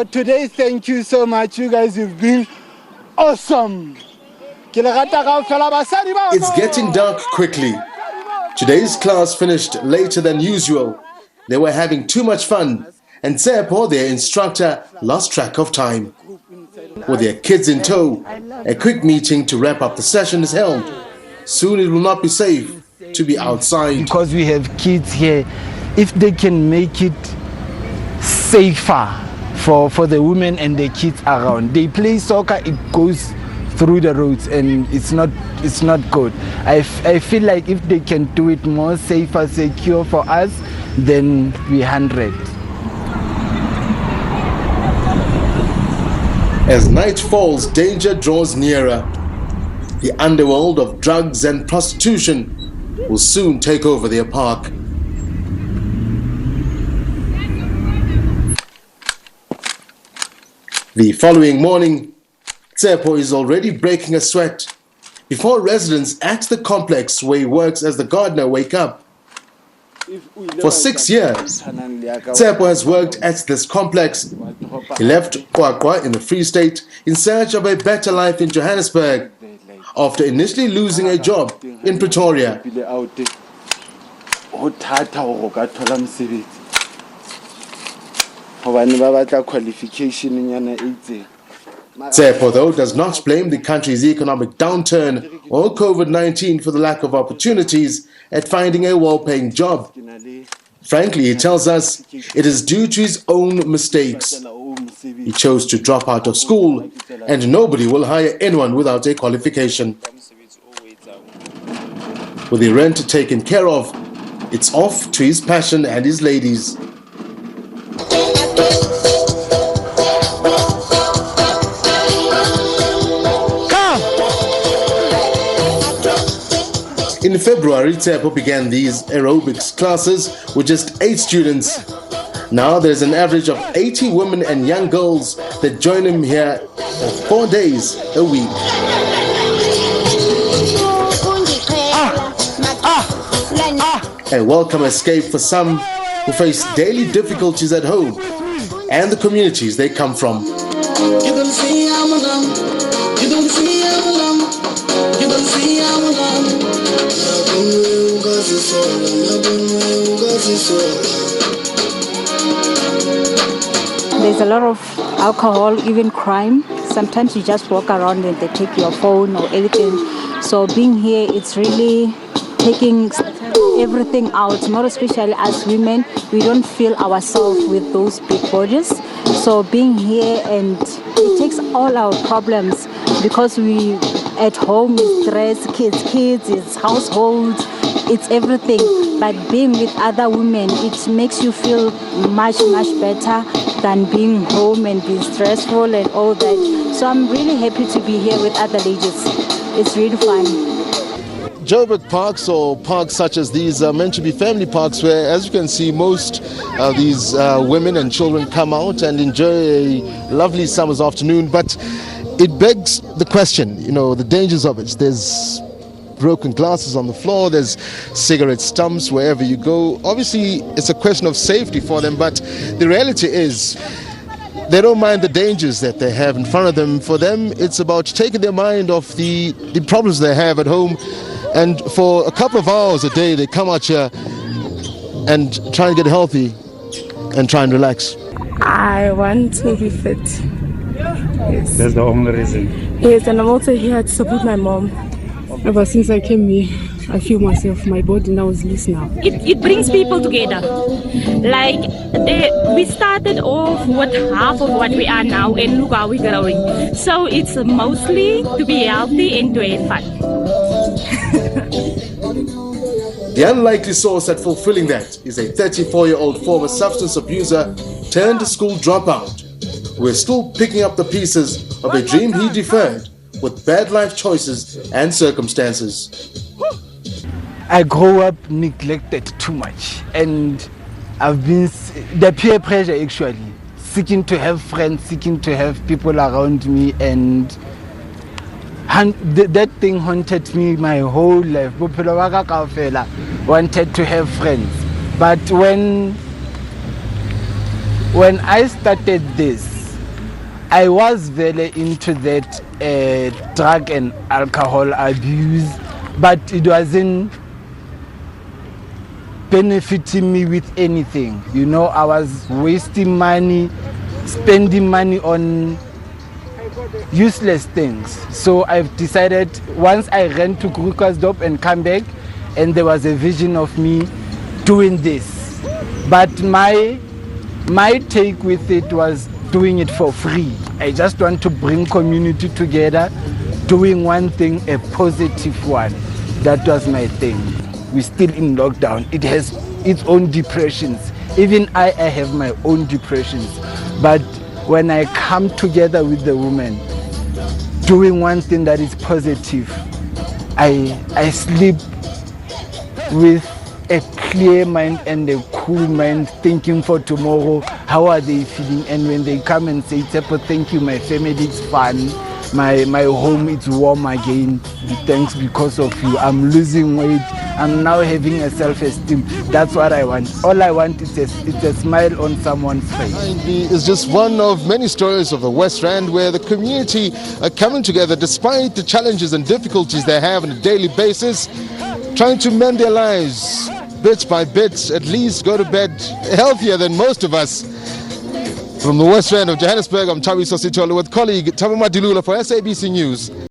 Today, thank you so much. You guys have been awesome. It's getting dark quickly. Today's class finished later than usual. They were having too much fun, and Tsepho, their instructor, lost track of time. With their kids in tow, a quick meeting to wrap up the session is held. Soon it will not be safe to be outside. Because we have kids here, if they can make it safer for the women and the kids around. They play soccer, it goes through the roads and it's not good. I feel like if they can do it more safer, secure for us, then we 100. As night falls, danger draws nearer. The underworld of drugs and prostitution will soon take over their park. The following morning, Tsepho is already breaking a sweat before residents at the complex where he works as the gardener wake up. For 6 years, Tsepho has worked at this complex. He left Kwakwa in the Free State in search of a better life in Johannesburg after initially losing a job in Pretoria. Tsepho, though, does not blame the country's economic downturn or COVID-19 for the lack of opportunities at finding a well-paying job. Frankly, he tells us it is due to his own mistakes. He chose to drop out of school, and nobody will hire anyone without a qualification. With the rent taken care of, it's off to his passion and his ladies. In February, Tsepho began these aerobics classes with just 8 students. Now there's an average of 80 women and young girls that join him here for 4 days a week. A welcome escape for some who face daily difficulties at home and the communities they come from. There's a lot of alcohol, even crime. Sometimes you just walk around and they take your phone or anything. So being here, it's really taking everything out, more especially as women. We don't feel ourselves with those big bodies. So being here, and it takes all our problems, because we at home is stress, kids, it's household, it's everything. But being with other women, it makes you feel much better than being home and being stressful and all that. So I'm really happy to be here with other ladies. It's really fun. Joburg parks, or parks such as these, are meant to be family parks where, as you can see, most of these women and children come out and enjoy a lovely summer's afternoon. But it begs the question, the dangers of it. There's broken glasses on the floor, there's cigarette stumps wherever you go. Obviously, it's a question of safety for them, but the reality is they don't mind the dangers that they have in front of them. For them, it's about taking their mind off the problems they have at home. And for a couple of hours a day, they come out here and try and get healthy and try and relax. I want to be fit. Yes. That's the only reason? Yes, and I'm also here to support my mom. Ever since I came here, I feel myself, my body now is loose now. It brings people together. Like, we started off with half of what we are now, and look how we're growing. So it's mostly to be healthy and to have fun. The unlikely source at fulfilling that is a 34-year-old former substance abuser turned school dropout, who is still picking up the pieces of a dream he deferred with bad life choices and circumstances. I grew up neglected too much, and I've been the peer pressure, actually, seeking to have friends, seeking to have people around me, and that thing haunted me my whole life. Wanted to have friends, but when I started this, I was very into that drug and alcohol abuse, but it wasn't benefiting me with anything. You know, I was wasting money, spending money on useless things. So I've decided, once I ran to Krugersdorp and come back, and there was a vision of me doing this. But my take with it was doing it for free. I just want to bring community together, doing one thing, a positive one. That was my thing. We're still in lockdown. It has its own depressions. Even I have my own depressions. But when I come together with the women, doing one thing that is positive, I sleep with a clear mind and a cool mind, thinking for tomorrow, how are they feeling? And when they come and say, Tsepho, thank you, my family is fun, my home is warm again, thanks because of you, I'm losing weight, I'm now having a self-esteem. That's what I want. All I want is a smile on someone's face. It's just one of many stories of the West Rand where the community are coming together despite the challenges and difficulties they have on a daily basis, trying to mend their lives bit by bit, at least go to bed healthier than most of us. From the West Rand of Johannesburg, I'm Tawi Sositolo with colleague Tabo Madilula for SABC News.